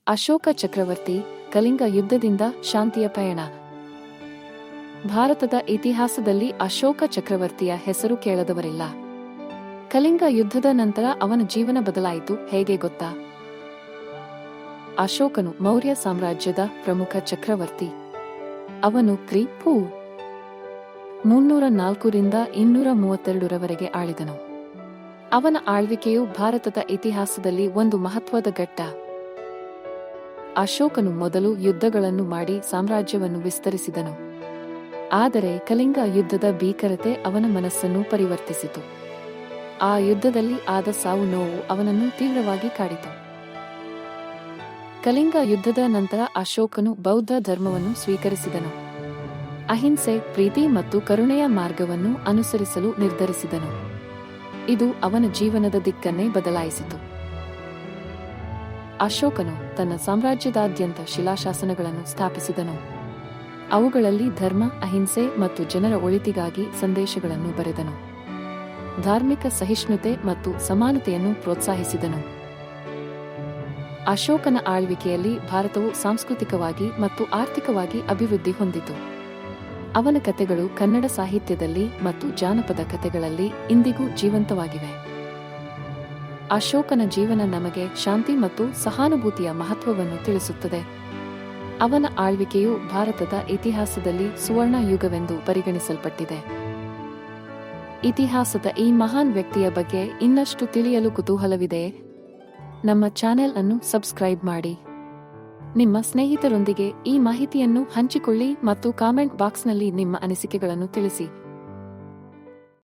ಅಶೋಕ ಚಕ್ರವರ್ತಿ, ಕಳಿಂಗ ಯುದ್ಧದಿಂದ ಶಾಂತಿಯ ಪಯಣ. ಭಾರತದ ಇತಿಹಾಸದಲ್ಲಿ ಅಶೋಕ ಚಕ್ರವರ್ತಿಯ ಹೆಸರು ಕೇಳದವರಿಲ್ಲ. ಕಳಿಂಗ ಯುದ್ಧದ ನಂತರ ಅವನ ಜೀವನ ಬದಲಾಯಿತು, ಹೇಗೆ ಗೊತ್ತಾ? ಅಶೋಕನು ಮೌರ್ಯ ಸಾಮ್ರಾಜ್ಯದ ಪ್ರಮುಖ ಚಕ್ರವರ್ತಿ. ಅವನು ಕ್ರಿ.ಪೂ. 304 232 ಆಳಿದನು. ಅವನ ಆಳ್ವಿಕೆಯು ಭಾರತದ ಇತಿಹಾಸದಲ್ಲಿ ಒಂದು ಮಹತ್ವದ ಘಟ್ಟ. ಅಶೋಕನು ಮೊದಲು ಯುದ್ಧಗಳನ್ನು ಮಾಡಿ ಸಾಮ್ರಾಜ್ಯವನ್ನು ವಿಸ್ತರಿಸಿದನು. ಆದರೆ ಕಳಿಂಗ ಯುದ್ಧದ ಭೀಕರತೆ ಅವನ ಮನಸ್ಸನ್ನು ಪರಿವರ್ತಿಸಿತು. ಆ ಯುದ್ಧದಲ್ಲಿ ಆದ ಸಾವು ನೋವು ಅವನನ್ನು ತೀವ್ರವಾಗಿ ಕಾಡಿತು. ಕಳಿಂಗ ಯುದ್ಧದ ನಂತರ ಅಶೋಕನು ಬೌದ್ಧ ಧರ್ಮವನ್ನು ಸ್ವೀಕರಿಸಿದನು. ಅಹಿಂಸೆ, ಪ್ರೀತಿ ಮತ್ತು ಕರುಣೆಯ ಮಾರ್ಗವನ್ನು ಅನುಸರಿಸಲು ನಿರ್ಧರಿಸಿದನು. ಇದು ಅವನ ಜೀವನದ ದಿಕ್ಕನ್ನೇ ಬದಲಾಯಿಸಿತು. ಅಶೋಕನು ತನ್ನ ಸಾಮ್ರಾಜ್ಯದಾದ್ಯಂತ ಶಿಲಾಶಾಸನಗಳನ್ನು ಸ್ಥಾಪಿಸಿದನು. ಅವುಗಳಲ್ಲಿ ಧರ್ಮ, ಅಹಿಂಸೆ ಮತ್ತು ಜನರ ಒಳಿತಿಗಾಗಿ ಸಂದೇಶಗಳನ್ನು ಬರೆದನು. ಧಾರ್ಮಿಕ ಸಹಿಷ್ಣುತೆ ಮತ್ತು ಸಮಾನತೆಯನ್ನು ಪ್ರೋತ್ಸಾಹಿಸಿದನು. ಅಶೋಕನ ಆಳ್ವಿಕೆಯಲ್ಲಿ ಭಾರತವು ಸಾಂಸ್ಕೃತಿಕವಾಗಿ ಮತ್ತು ಆರ್ಥಿಕವಾಗಿ ಅಭಿವೃದ್ಧಿ ಹೊಂದಿತು. ಅವನ ಕಥೆಗಳು ಕನ್ನಡ ಸಾಹಿತ್ಯದಲ್ಲಿ ಮತ್ತು ಜಾನಪದ ಕಥೆಗಳಲ್ಲಿ ಇಂದಿಗೂ ಜೀವಂತವಾಗಿವೆ. ಅಶೋಕನ ಜೀವನ ನಮಗೆ ಶಾಂತಿ ಮತ್ತು ಸಹಾನುಭೂತಿಯ ಮಹತ್ವವನ್ನು ತಿಳಿಸುತ್ತದೆ. ಅವನ ಆಳ್ವಿಕೆಯು ಭಾರತದ ಇತಿಹಾಸದಲ್ಲಿ ಸುವರ್ಣ ಯುಗವೆಂದು ಪರಿಗಣಿಸಲ್ಪಟ್ಟಿದೆ. ಇತಿಹಾಸದ ಈ ಮಹಾನ್ ವ್ಯಕ್ತಿಯ ಬಗ್ಗೆ ಇನ್ನಷ್ಟು ತಿಳಿಯಲು ಕುತೂಹಲವಿದೆಯೇ? ನಮ್ಮ ಚಾನೆಲ್ ಅನ್ನು ಸಬ್ಸ್ಕ್ರೈಬ್ ಮಾಡಿ. ನಿಮ್ಮ ಸ್ನೇಹಿತರೊಂದಿಗೆ ಈ ಮಾಹಿತಿಯನ್ನು ಹಂಚಿಕೊಳ್ಳಿ ಮತ್ತು ಕಾಮೆಂಟ್ ಬಾಕ್ಸ್ನಲ್ಲಿ ನಿಮ್ಮ ಅನಿಸಿಕೆಗಳನ್ನು ತಿಳಿಸಿ.